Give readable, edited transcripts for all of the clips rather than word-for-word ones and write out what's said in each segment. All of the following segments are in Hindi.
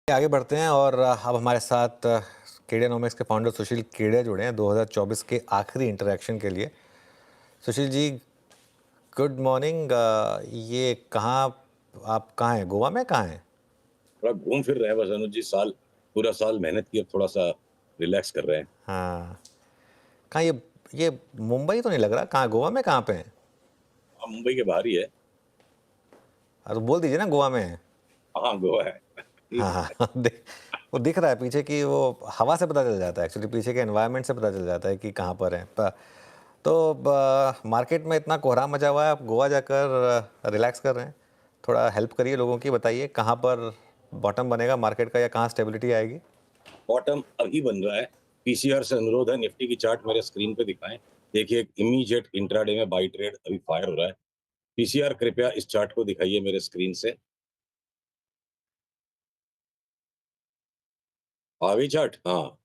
आगे बढ़ते हैं और अब हमारे साथ केडियानोमिक्स के फाउंडर सुशील केडिया जुड़े हैं 2024 के आखिरी इंटरेक्शन के लिए। Sushil ji, good morning. ये कहाँ, आप कहाँ हैं? गोवा में कहाँ हैं? थोड़ा घूम फिर रहे हैं बस अनुज जी। पूरा साल मेहनत की, अब थोड़ा सा रिलैक्स कर रहे हैं। हाँ, कहाँ ये मुंबई तो नहीं लग रहा। कहाँ, गोवा में कहाँ पे हैं? हाँ, मुंबई के बाहर ही है। तो बोल दीजिए ना गोवा में हैं। हाँ, गोवा है। हाँ हाँ वो दिख रहा है पीछे की, वो हवा से पता चल जाता है, एक्चुअली पीछे के एनवायरनमेंट से पता चल जाता है कि कहाँ पर है। तो मार्केट में इतना कोहराम मचा हुआ है, आप गोवा जाकर रिलैक्स कर रहे हैं। थोड़ा हेल्प करिए लोगों की, बताइए कहाँ पर बॉटम बनेगा मार्केट का या कहाँ स्टेबिलिटी आएगी। बॉटम अभी बन रहा है। पीसीआर से अनुरोध है, निफ्टी की चार्ट मेरे स्क्रीन पे दिखाएं। देखिए, एक इमीडिएट इंट्राडे में बाई ट्रेड अभी फायर हो रहा है। पीसीआर कृपया इस चार्ट को दिखाइए मेरे स्क्रीन से। आ गई चार्ट? हाँ,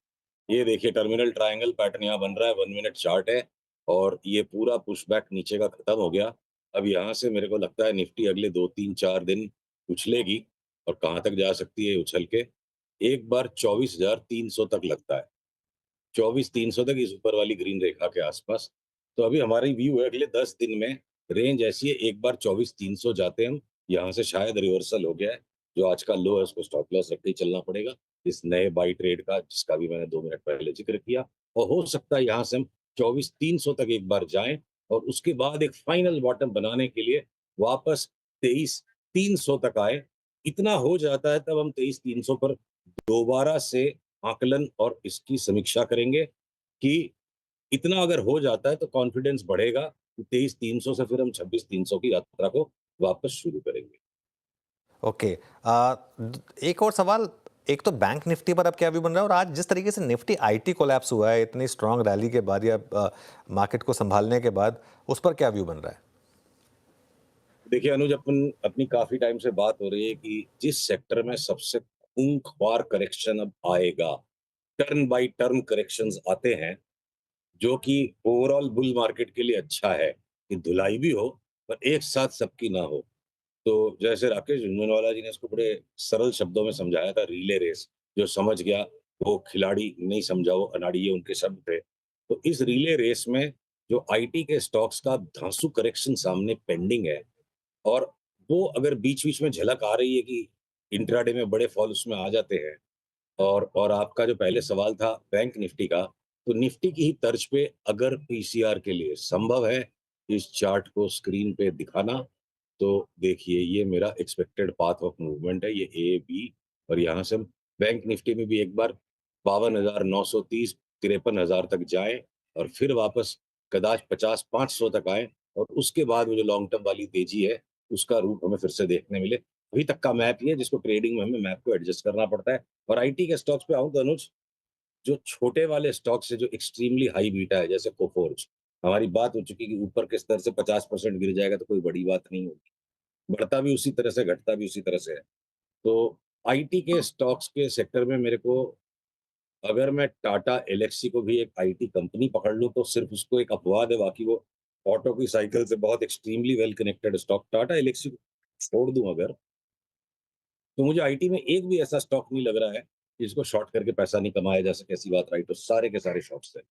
ये देखिए टर्मिनल ट्रायंगल पैटर्न यहाँ बन रहा है। 1 मिनट चार्ट है और ये पूरा पुशबैक नीचे का खत्म हो गया। अब यहाँ से मेरे को लगता है निफ्टी अगले 2 3 4 दिन उछलेगी। और कहाँ तक जा सकती है उछल के? एक बार 24,300 तक लगता है। 24,300 तक, इस ऊपर वाली ग्रीन रेखा के आसपास। तो अभी हमारी व्यू है अगले 10 दिन में रेंज ऐसी है, एक बार 24,300 जाते हम। यहाँ से शायद रिवर्सल हो गया है। जो आज का लो है उसको स्टॉप लॉस रख के ही चलना पड़ेगा, इस नए बाई ट्रेड का, जिसका भी मैंने 2 मिनट पहले जिक्र किया। और हो सकता है यहाँ से हम 24,300 तक एक बार जाएं और उसके बाद एक फाइनल बॉटम बनाने के लिए वापस 23,300 तक आए। इतना हो जाता है तब हम 23,300 पर दोबारा से आकलन और इसकी समीक्षा करेंगे कि इतना अगर हो जाता है तो कॉन्फिडेंस बढ़ेगा। 23,300 से फिर हम 26,300 की यात्रा को वापस शुरू करेंगे। ओके, एक और सवाल। एक तो बैंक निफ्टी पर अब क्या व्यू बन रहा है, और आज जिस तरीके से निफ्टी आईटी कोलैप्स हुआ है इतनी स्ट्रांग रैली के बाद या मार्केट को संभालने के बाद, उस पर क्या व्यू बन रहा है? देखिए अनुज, अपन अपनी काफी टाइम से बात हो रही है कि जिस सेक्टर में सबसे खूंखार करेक्शन अब आएगा, टर्न बाय टर्न करेक्शंस आते हैं, जो कि ओवरऑल बुल मार्केट के लिए अच्छा है कि धुलाई भी हो पर एक साथ सबकी ना हो। तो जैसे राकेश झुनझुनवाला जी ने इसको बड़े सरल शब्दों में समझाया था, रिले रेस। जो समझ गया वो खिलाड़ी, नहीं समझा वो अनाड़ी, ये उनके शब्द थे। तो इस रिले रेस में जो आईटी के स्टॉक्स का धांसू करेक्शन सामने पेंडिंग है, और वो अगर बीच-बीच में झलक आ रही है कि इंट्राडे में बड़े फॉल उसमें आ जाते हैं। और आपका जो पहले सवाल था बैंक निफ्टी का, तो निफ्टी की ही तर्ज पे अगर पीसीआर के लिए संभव है इस चार्ट को स्क्रीन पे दिखाना, तो देखिए ये मेरा एक्सपेक्टेड पाथ ऑफ मूवमेंट है, ये ए, बी। और यहाँ से हम बैंक निफ्टी में भी एक बार 52,930, 53,000 तक जाएँ और फिर वापस कदाच 50,500 तक आएँ और उसके बाद वो जो लॉन्ग टर्म वाली तेजी है, उसका रूप हमें फिर से देखने मिले। अभी तक का मैप ये है, जिसको ट्रेडिंग में हमें मैप को एडजस्ट करना पड़ता है। और आईटी के स्टॉक्स पे आऊँ तो अनुज, जो छोटे वाले स्टॉक्स है जो एक्सट्रीमली हाई बीटा है, जैसे कोफोर्ज, हमारी बात हो चुकी कि ऊपर के स्तर से 50% गिर जाएगा तो कोई बड़ी बात नहीं होगी। बढ़ता भी उसी तरह से, घटता भी उसी तरह से है। तो आईटी के स्टॉक्स के सेक्टर में मेरे को, अगर मैं टाटा एल्क्सी को भी एक आईटी कंपनी पकड़ लूँ तो सिर्फ उसको एक अपवाद है, बाकी वो ऑटो की साइकिल से बहुत extremely well connected stock. Tata Elxsi को छोड़ दूँ अगर, तो मुझे आईटी में एक भी ऐसा स्टॉक नहीं लग रहा है जिसको शॉर्ट करके पैसा नहीं कमाया जा सके। ऐसी बात राइट, तो सारे के सारे शॉर्ट्स है।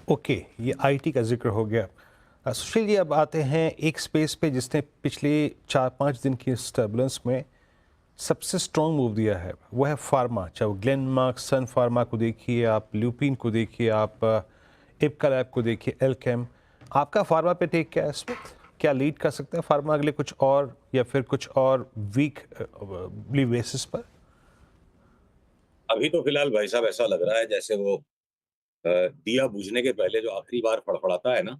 ओके, ये आईटी का जिक्र हो गया। सुशील जी, अब आते हैं एक स्पेस पे जिसने पिछले 4-5 दिन की इस टर्बुलेंस में सबसे स्ट्रॉन्ग मूव दिया है, वो है फार्मा। चाहे वो ग्लेनमार्क, सन फार्मा को देखिए आप, ल्यूपिन को देखिए आप, इप्का लैब को देखिए, एल्केम। आपका फार्मा पे टेक क्या है इस वक्त? क्या लीड कर सकते हैं फार्मा अगले कुछ और, या फिर कुछ और वीक बेसिस पर? अभी तो फिलहाल भाई साहब ऐसा लग रहा है जैसे वो दिया बुझने के पहले जो आखिरी बार फड़फड़ाता है ना,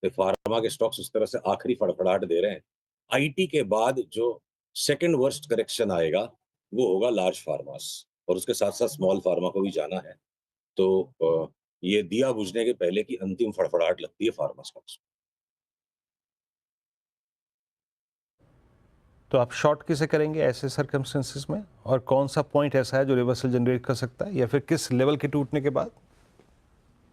तो फार्मा के स्टॉक्स उस तरह से आखिरी फड़फड़ाहट दे रहे हैं। आईटी के बाद जो सेकंड वर्स्ट करेक्शन आएगा वो होगा लार्ज फार्मास, और उसके साथ साथ स्मॉल फार्मा को भी जाना है। तो ये दिया बुझने के पहले की अंतिम फड़फड़ाहट लगती है फार्मा स्टॉक्स। तो आप शॉर्ट किसे करेंगे ऐसे सर्कमस्टेंसेस में, और कौन सा पॉइंट ऐसा है जो रिवर्सल जनरेट कर सकता है, या फिर किस लेवल के टूटने के बाद?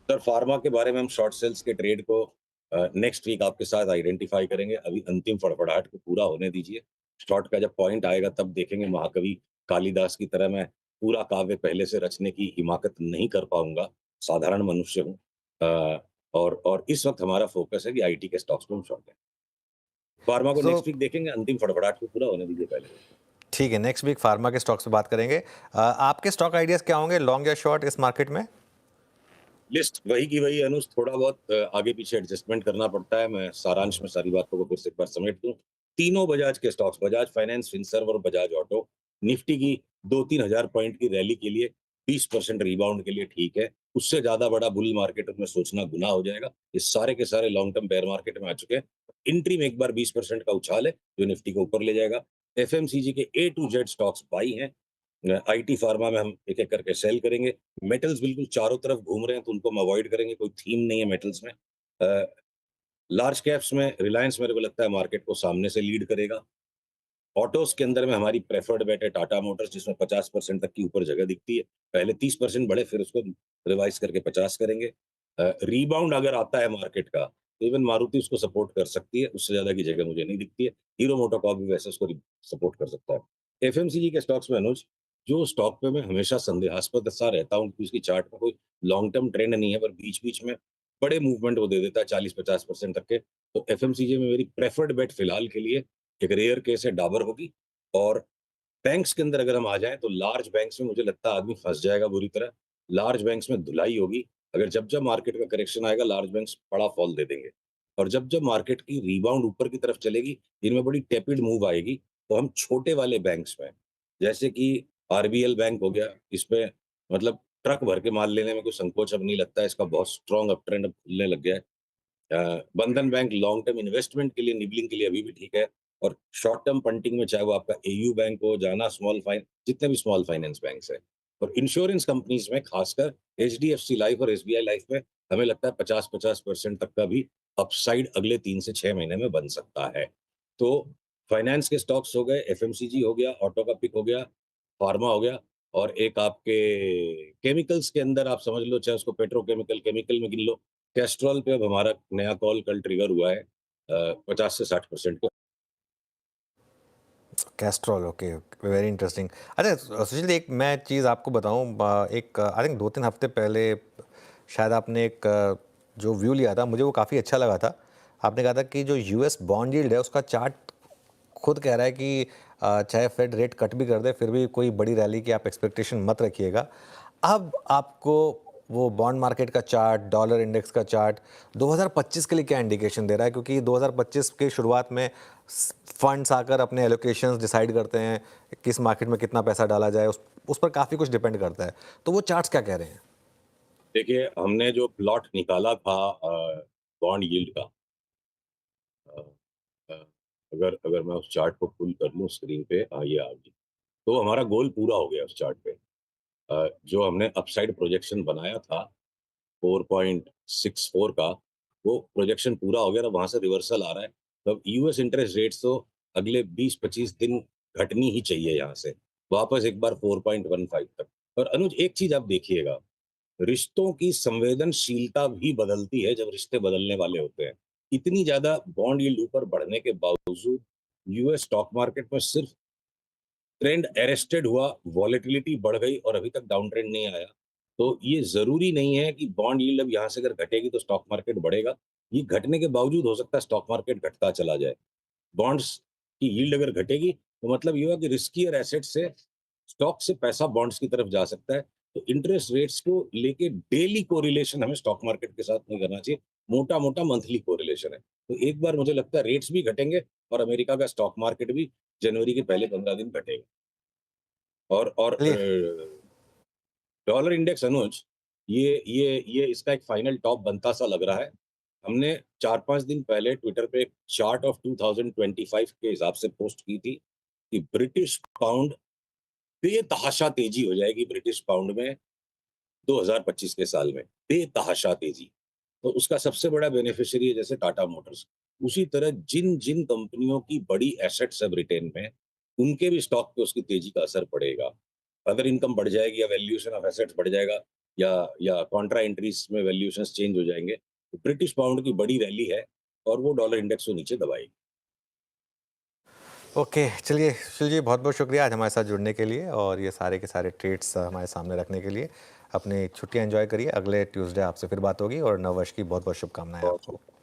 सर, फार्मा के बारे में हम शॉर्ट सेल्स के ट्रेड को नेक्स्ट वीक आपके साथ आइडेंटिफाई करेंगे। अभी अंतिम फड़फड़ाहट को पूरा होने दीजिए। शॉर्ट का जब पॉइंट आएगा तब देखेंगे। महाकवि कालिदास की तरह मैं पूरा काव्य पहले से रचने की हिमाकत नहीं कर पाऊँगा, साधारण मनुष्य हूँ। और इस वक़्त हमारा फ़ोकस है कि आईटी के स्टॉक्स को हम शॉर्ट लें। फार्मा को सो नेक्स्ट वीक देखेंगे, अंतिम फड़फड़ाहट को पूरा होने दीजिए पहले। ठीक है, नेक्स्ट वीक फार्मा के स्टॉक्स पे बात करेंगे। आपके स्टॉक आइडियाज़ क्या होंगे लॉन्ग या शॉर्ट इस मार्केट में? लिस्ट वही की वही अनुज, थोड़ा बहुत आगे पीछे एडजस्टमेंट करना पड़ता है। मैं सारांश में सारी बातों को फिर से एक बार समेट दूं। तीनों बजाज के स्टॉक्स, बजाज फाइनेंस, फिनसर्व और बजाज ऑटो, निफ्टी की 2-3 हजार पॉइंट की रैली के लिए 20% रिबाउंड के लिए ठीक है। उससे ज्यादा बड़ा बुल मार्केट में सोचना गुनाह हो जाएगा। ये सारे के सारे लॉन्ग टर्म बेयर मार्केट में आ चुके हैं। इंट्री में एक बार 20% का उछाल है जो निफ्टी को ऊपर ले जाएगा। एफएमसीजी के ए टू जेड स्टॉक्स बाई हैं। आईटी फार्मा में हम एक एक करके सेल करेंगे। मेटल्स बिल्कुल चारों तरफ घूम रहे हैं तो उनको हम अवॉइड करेंगे। कोई थीम नहीं है मेटल्स में। लार्ज कैप्स में रिलायंस मेरे को लगता है मार्केट को सामने से लीड करेगा। ऑटोज के अंदर में हमारी प्रेफर्ड बेट है टाटा मोटर्स, जिसमें 50% तक की ऊपर जगह दिखती है। पहले 30% बढ़े, फिर उसको रिवाइज करके 50 करेंगे। रीबाउंड अगर आता है मार्केट का तो इवन मारुति उसको सपोर्ट कर सकती है। उससे ज्यादा की जगह मुझे नहीं दिखती है। हीरो मोटोकॉर्प भी वैसे उसको सपोर्ट कर सकता है। एफएमसीजी के स्टॉक्स में अनुज, जो स्टॉक पे मैं हमेशा संदेहास्पद सा रहता हूँ, क्योंकि उसकी चार्ट में कोई लॉन्ग टर्म ट्रेंड नहीं है, पर बीच बीच में बड़े मूवमेंट वो दे देता है 40-50% तक के। तो एफएमसीजी में मेरी प्रेफर्ड बेट फिलहाल के लिए एक रेयर केस है, डाबर होगी। और बैंक्स के अंदर अगर हम आ जाएं तो लार्ज बैंक्स में मुझे लगता है आदमी फंस जाएगा बुरी तरह। लार्ज बैंक्स में धुलाई होगी। अगर जब जब मार्केट का करेक्शन आएगा लार्ज बैंक्स बड़ा फॉल दे देंगे। और जब जब मार्केट की रिबाउंड ऊपर की तरफ चलेगी, इनमें बड़ी टेपिड मूव आएगी, तो हम छोटे वाले बैंक्स में, जैसे कि आरबीएल बैंक हो गया, इसमें मतलब ट्रक भर के माल लेने में कोई संकोच अब नहीं लगता है। इसका बहुत स्ट्रॉन्ग अप ट्रेंड अब खुलने लग गया है। बंधन बैंक लॉन्ग टर्म इन्वेस्टमेंट के लिए, निबलिंग के लिए अभी भी ठीक है। और शॉर्ट टर्म फंडिंग में चाहे वो आपका एयू बैंक हो, जाना स्मॉल फाइन, जितने भी स्मॉल फाइनेंस बैंक्स है। और इंश्योरेंस कंपनीज में खासकर एचडीएफसी लाइफ और एसबीआई लाइफ में हमें लगता है 50-50% तक का भी अपसाइड अगले 3 से 6 महीने में बन सकता है। तो फाइनेंस के स्टॉक्स हो गए, एफएमसीजी हो गया, ऑटो का पिक हो गया, फार्मा हो गया, और एक आपके केमिकल्स के अंदर आप समझ लो, चाहे उसको पेट्रोकेमिकल केमिकल में गिन लो। कैस्ट्रॉल पे अब हमारा नया कॉल कल ट्रिगर हुआ है 50 से 60% का। Castrol, okay, very interesting. अच्छा सुशील जी, एक मैं चीज़ आपको बताऊं, एक आई थिंक 2-3 हफ्ते पहले शायद आपने एक जो व्यू लिया था, मुझे वो काफ़ी अच्छा लगा था। आपने कहा था कि जो यूएस बॉन्ड यील्ड है उसका चार्ट खुद कह रहा है कि चाहे फेड रेट कट भी कर दे फिर भी कोई बड़ी रैली की आप एक्सपेक्टेशन मत रखिएगा। अब आपको वो बॉन्ड मार्केट का चार्ट, डॉलर इंडेक्स का चार्ट 2025 के लिए क्या इंडिकेशन दे रहा है? क्योंकि 2025 के शुरुआत में फंड्स आकर अपने एलोकेशंस डिसाइड करते हैं, किस मार्केट में कितना पैसा डाला जाए, उस पर काफ़ी कुछ डिपेंड करता है। तो वो चार्ट्स क्या कह रहे हैं? देखिए, हमने जो प्लॉट निकाला था बॉन्ड यील्ड का, अ, अ, अगर अगर मैं उस चार्ट को पुल कर लूँ स्क्रीन पे, ये आ गई। तो हमारा गोल पूरा हो गया उस चार्ट पे। जो हमने अपसाइड प्रोजेक्शन बनाया था 4.64 का, वो प्रोजेक्शन पूरा हो गया और वहां से रिवर्सल आ रहा है। तो अब यूएस इंटरेस्ट रेट्स तो अगले 20-25 दिन घटनी ही चाहिए यहाँ से, वापस एक बार 4.15 तक। और अनुज, एक चीज आप देखिएगा, रिश्तों की संवेदनशीलता भी बदलती है जब रिश्ते बदलने वाले होते हैं। इतनी ज्यादा बॉन्ड यील्ड ऊपर बढ़ने के बावजूद यूएस स्टॉक मार्केट में सिर्फ ट्रेंड अरेस्टेड हुआ, वॉलेटिलिटी बढ़ गई और अभी तक डाउन ट्रेंड नहीं आया। तो ये जरूरी नहीं है कि बॉन्ड यील्ड अब यहाँ से अगर घटेगी तो स्टॉक मार्केट बढ़ेगा। ये घटने के बावजूद हो सकता है स्टॉक मार्केट घटता चला जाए। बॉन्ड्स की यील्ड अगर घटेगी तो मतलब ये हुआ कि रिस्कियर एसेट से, स्टॉक से पैसा बॉन्ड्स की तरफ जा सकता है। तो इंटरेस्ट रेट्स को लेके डेली कोरिलेशन हमें स्टॉक मार्केट के साथ नहीं करना चाहिए। मोटा मोटा मंथली कोरिलेशन है। तो एक बार मुझे लगता है रेट्स भी घटेंगे और अमेरिका का स्टॉक मार्केट भी जनवरी के पहले 15 दिन घटेगा। और चलिए, डॉलर इंडेक्स अनुज, ये इसका एक फाइनल टॉप बनता सा लग रहा है। हमने 4-5 दिन पहले ट्विटर पे एक चार्ट ऑफ 2025 के हिसाब से पोस्ट की थी कि ब्रिटिश पाउंड बेतहाशा तेजी हो जाएगी ब्रिटिश पाउंड में 2025 के साल में, बेतहाशा तेजी। तो उसका सबसे बड़ा बेनिफिशियरी है जैसे टाटा मोटर्स। उसी तरह जिन जिन कंपनियों की बड़ी एसेट्स है ब्रिटेन में, उनके भी स्टॉक पे उसकी तेजी का असर पड़ेगा। अदर इनकम बढ़ जाएगी या वैल्यूएशन ऑफ एसेट्स बढ़ जाएगा, या कॉन्ट्रा एंट्रीज में वैल्यूएशंस चेंज हो जाएंगे, ब्रिटिश पाउंड की बड़ी रैली है और वो डॉलर इंडेक्स को नीचे दबाएगी। ओके, चलिए सुशील जी, बहुत बहुत शुक्रिया आज हमारे साथ जुड़ने के लिए और ये सारे के सारे ट्रेड्स हमारे सामने रखने के लिए। अपनी छुट्टियां एंजॉय करिए, अगले ट्यूसडे आपसे फिर बात होगी और नववर्ष की बहुत बहुत शुभकामनाएं बहुत आपको।